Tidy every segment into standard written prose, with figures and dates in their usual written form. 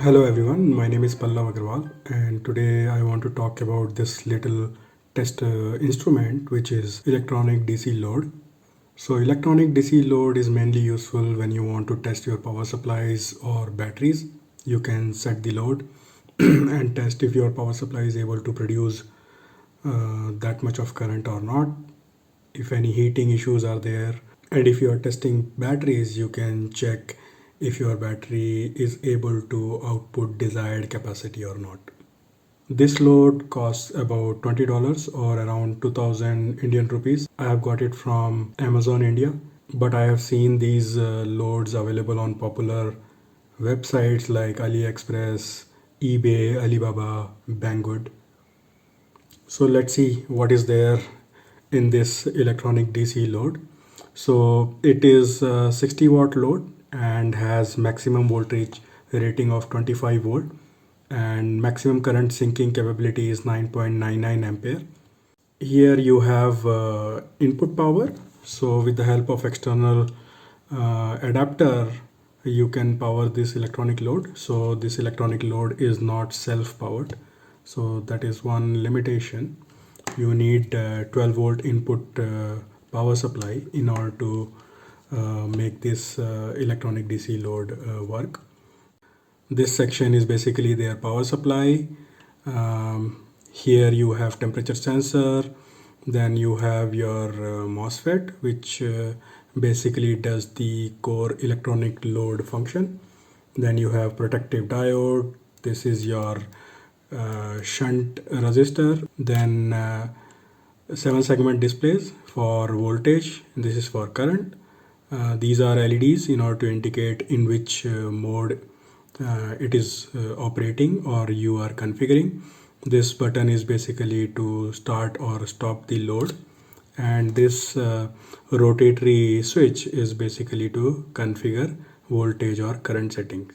Hello everyone, my name is Pallav Agarwal and today I want to talk about this little test instrument which is electronic DC load. So electronic DC load is mainly useful when you want to test your power supplies or batteries. You can set the load and test if your power supply is able to produce that much of current or not, if any heating issues are there, and if you are testing batteries you can check if your battery is able to output desired capacity or not. This load costs about $20 or around 2000 Indian rupees. I have got it from Amazon India, but I have seen these loads available on popular websites like AliExpress, eBay, Alibaba, Banggood. So let's see what is there in this electronic DC load. So it is a 60 watt load and has maximum voltage rating of 25 volt and maximum current sinking capability is 9.99 ampere. Here you have input power. So with the help of external adapter, you can power this electronic load. So this electronic load is not self-powered. So that is one limitation. You need 12 volt input power supply in order to make this electronic DC load work. This section is basically their power supply. Here you have temperature sensor, then you have your MOSFET, which basically does the core electronic load function. Then you have protective diode. This is your shunt resistor. Then 7 segment displays for voltage. This is for current. These are LEDs in order to indicate in which mode it is operating or you are configuring. This button is basically to start or stop the load, and this rotatory switch is basically to configure voltage or current settings.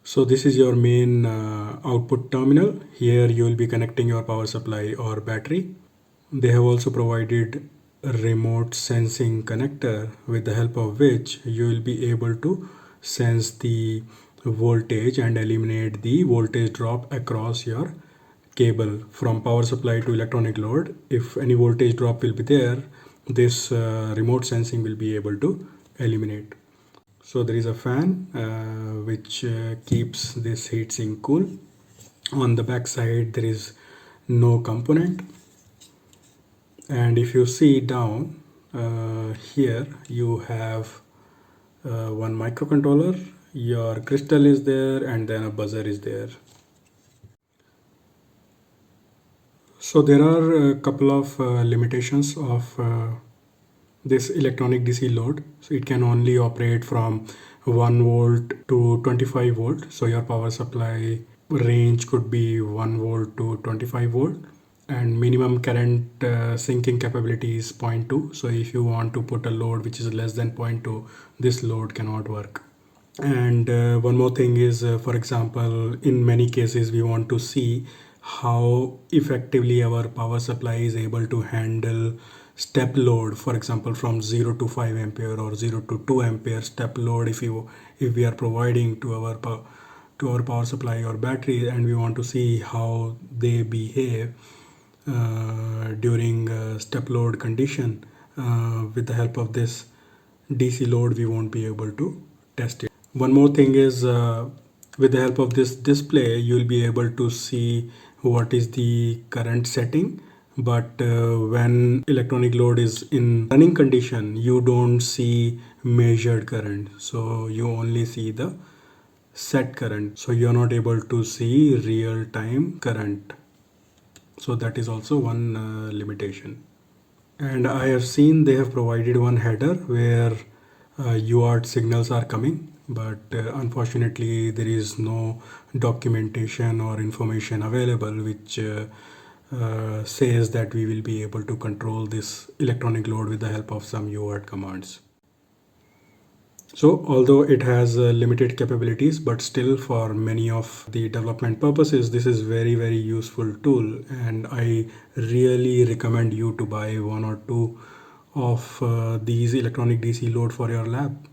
So this is your main output terminal. Here you will be connecting your power supply or battery. They have also provided a remote sensing connector with the help of which you will be able to sense the voltage and eliminate the voltage drop across your cable from power supply to electronic load. If any voltage drop will be there, this remote sensing will be able to eliminate. So there is a fan which keeps this heatsink cool. On the back side there is no component, and if you see down here you have one microcontroller, your crystal is there, and then a buzzer is there. So there are a couple of limitations of this electronic DC load. So it can only operate from 1 volt to 25 volt. So your power supply range could be 1 volt to 25 volt, and minimum current sinking capability is 0.2. So if you want to put a load which is less than 0.2, this load cannot work. And one more thing is, for example, in many cases we want to see how effectively our power supply is able to handle step load, for example from 0 to 5 ampere or 0 to 2 ampere step load. If we are providing to our power supply or battery, and we want to see how they behave during step load condition, with the help of this DC load we won't be able to test it. One more thing is, with the help of this display you'll be able to see what is the current setting, but when electronic load is in running condition you don't see measured current, so you only see the set current, so you're not able to see real time current. So that is also one limitation. And I have seen they have provided one header where UART signals are coming, but unfortunately there is no documentation or information available which says that we will be able to control this electronic load with the help of some UART commands. So although it has limited capabilities, but still for many of the development purposes, this is very useful tool, and I really recommend you to buy one or two of these electronic DC load for your lab.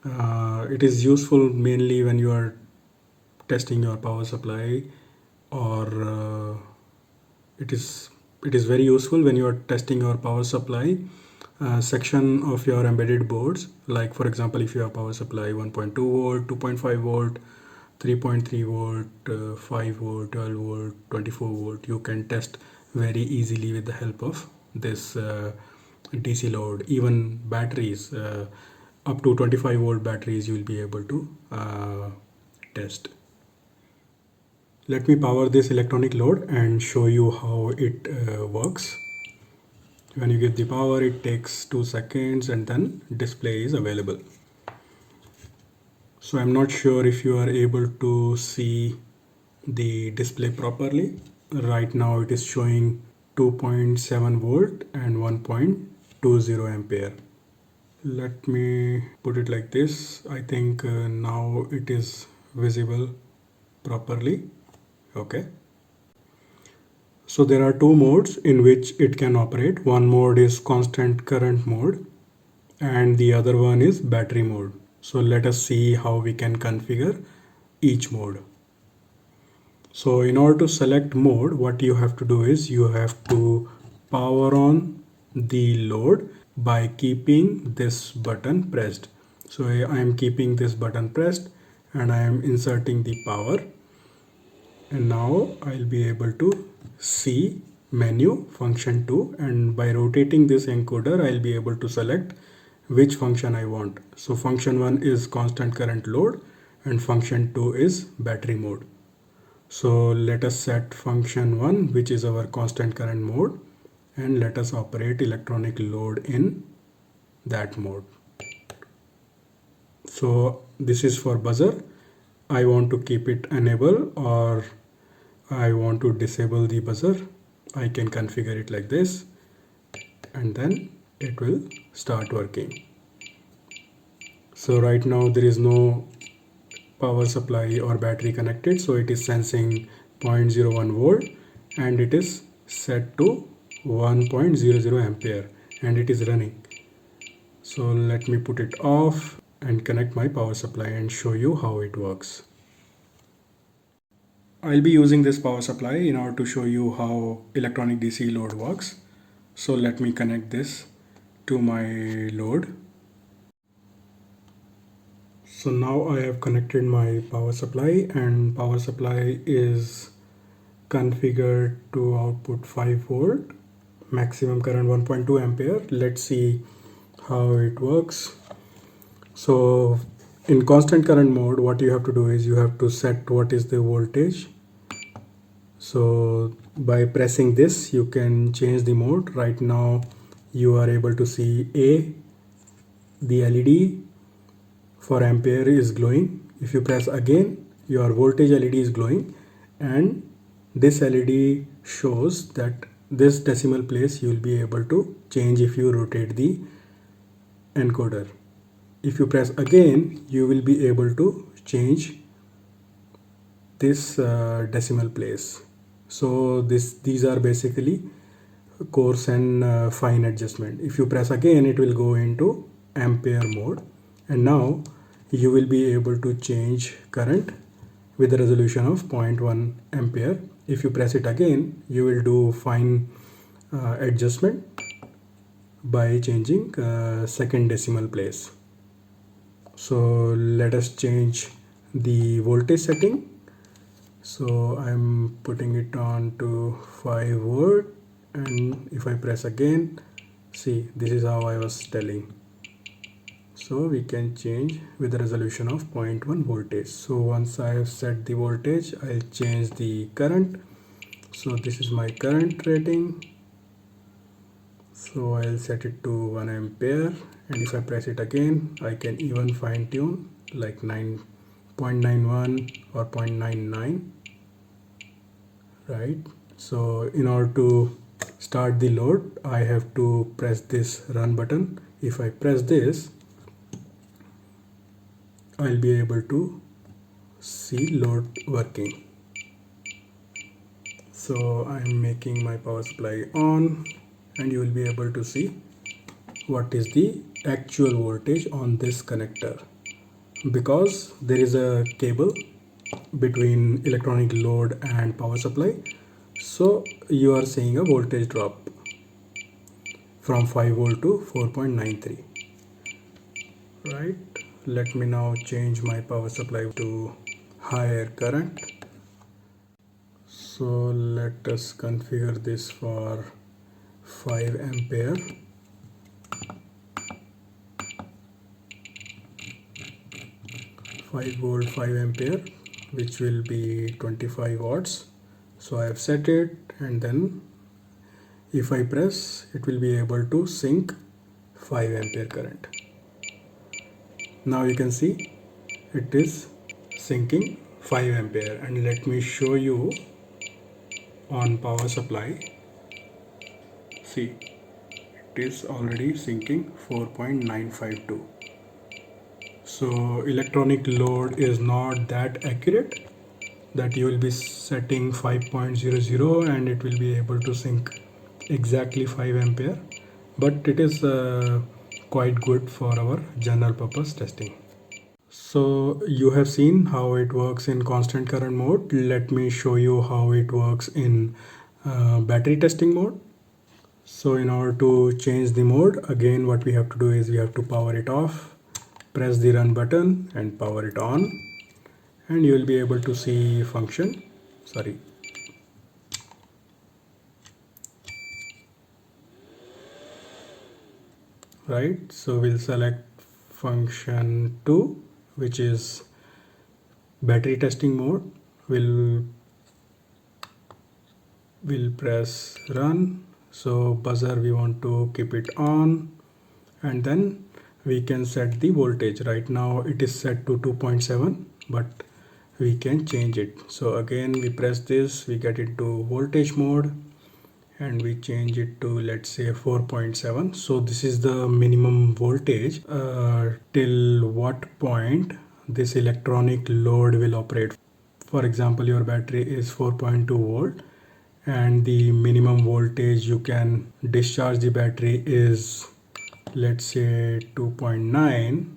It is useful mainly when you are testing your power supply, or it is very useful when you are testing your power supply section of your embedded boards. Like for example, if you have power supply 1.2 volt, 2.5 volt, 3.3 volt, 5 volt, 12 volt, 24 volt, you can test very easily with the help of this DC load. Even batteries, up to 25 volt batteries, you will be able to test. Let me power this electronic load and show you how it works. When you get the power, it takes 2 seconds and then display is available. So I'm not sure if you are able to see the display properly. Right now it is showing 2.7 volt and 1.20 ampere. Let me put it like this. I think now it is visible properly. Okay. So there are two modes in which it can operate. One mode is constant current mode and the other one is battery mode. So let us see how we can configure each mode. So in order to select mode, what you have to do is you have to power on the load by keeping this button pressed. So I am keeping this button pressed and I am inserting the power, and now I'll be able to see menu function 2, and by rotating this encoder I'll be able to select which function I want. So function 1 is constant current load and function 2 is battery mode. So let us set function 1, which is our constant current mode, and let us operate electronic load in that mode. So this is for buzzer. I want to keep it enable or I want to disable the buzzer. I can configure it like this and then it will start working. So right now there is no power supply or battery connected, so it is sensing 0.01 volt and it is set to 1.00 ampere and it is running. So let me put it off and connect my power supply and show you how it works. I'll be using this power supply in order to show you how electronic DC load works. So let me connect this to my load. So now I have connected my power supply and power supply is configured to output 5 volt, maximum current 1.2 ampere. Let's see how it works. So in constant current mode, what you have to do is you have to set what is the voltage. So by pressing this, you can change the mode. Right now you are able to see the LED for ampere is glowing. If you press again, your voltage LED is glowing, and this LED shows that this decimal place you will be able to change if you rotate the encoder. If you press again, you will be able to change this decimal place. So these are basically coarse and fine adjustment. If you press again, it will go into ampere mode, and now you will be able to change current with a resolution of 0.1 ampere. If you press it again, you will do fine adjustment by changing second decimal place. So let us change the voltage setting. So I'm putting it on to 5 volt, and if I press again, see, this is how I was telling. So we can change with a resolution of 0.1 voltage. So once I have set the voltage, I'll change the current. So this is my current rating. So I'll set it to 1 ampere, and if I press it again, I can even fine tune like 9.91 or 0.99, right? So in order to start the load, I have to press this run button. If I press this, I'll be able to see load working. So I'm making my power supply on, and you will be able to see what is the actual voltage on this connector, because there is a cable between electronic load and power supply. So you are seeing a voltage drop from 5 volt to 4.93, right? Let me now change my power supply to higher current. So let us configure this for 5 ampere. Volt 5 ampere, which will be 25 watts. So I have set it, and then if I press, it will be able to sync 5 ampere current. Now you can see it is syncing 5 ampere, and let me show you on power supply. See, it is already syncing 4.952. So electronic load is not that accurate that you will be setting 5.00 and it will be able to sync exactly 5 ampere, but it is quite good for our general purpose testing. So you have seen how it works in constant current mode. Let me show you how it works in battery testing mode. So in order to change the mode, again what we have to do is we have to power it off, press the run button and power it on, and you will be able to see function. Right, so we'll select function 2, which is battery testing mode. We'll press run. So buzzer, we want to keep it on, and then we can set the voltage. Right now it is set to 2.7, but we can change it. So again we press this, we get into voltage mode, and we change it to, let's say, 4.7. So this is the minimum voltage till what point this electronic load will operate. For example, your battery is 4.2 volt and the minimum voltage you can discharge the battery is, let's say, 2.9.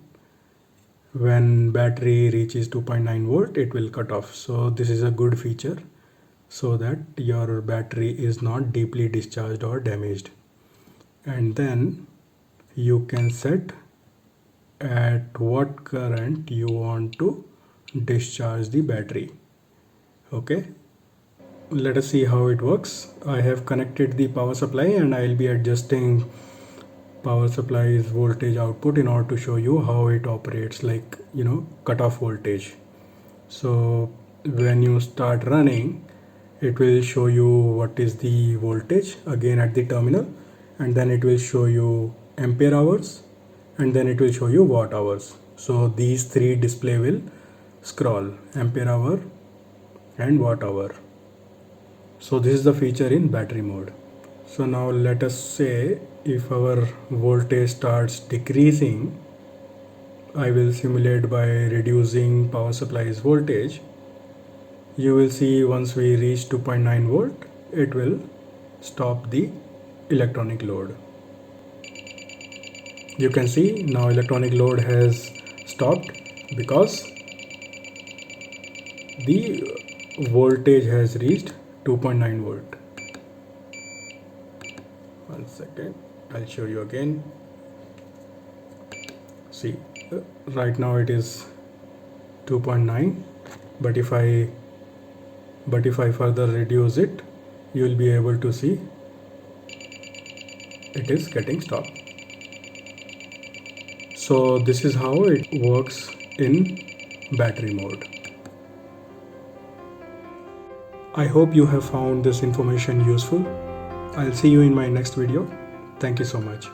When battery reaches 2.9 volt, it will cut off. So this is a good feature, so that your battery is not deeply discharged or damaged. And then you can set at what current you want to discharge the battery. Okay, let us see how it works. I have connected the power supply and I will be adjusting power supply's voltage output in order to show you how it operates, like, cutoff voltage. So when you start running, it will show you what is the voltage again at the terminal, and then it will show you ampere hours, and then it will show you watt hours. So these three display will scroll: ampere hour and watt hour. So this is the feature in battery mode. So now let us say if our voltage starts decreasing, I will simulate by reducing power supply's voltage. You will see once we reach 2.9 volt, it will stop the electronic load. You can see now electronic load has stopped because the voltage has reached 2.9 volt. One second, I'll show you again. See, right now it is 2.9, but if I further reduce it, you will be able to see it is getting stopped. So this is how it works in battery mode. I hope you have found this information useful. I'll see you in my next video. Thank you so much.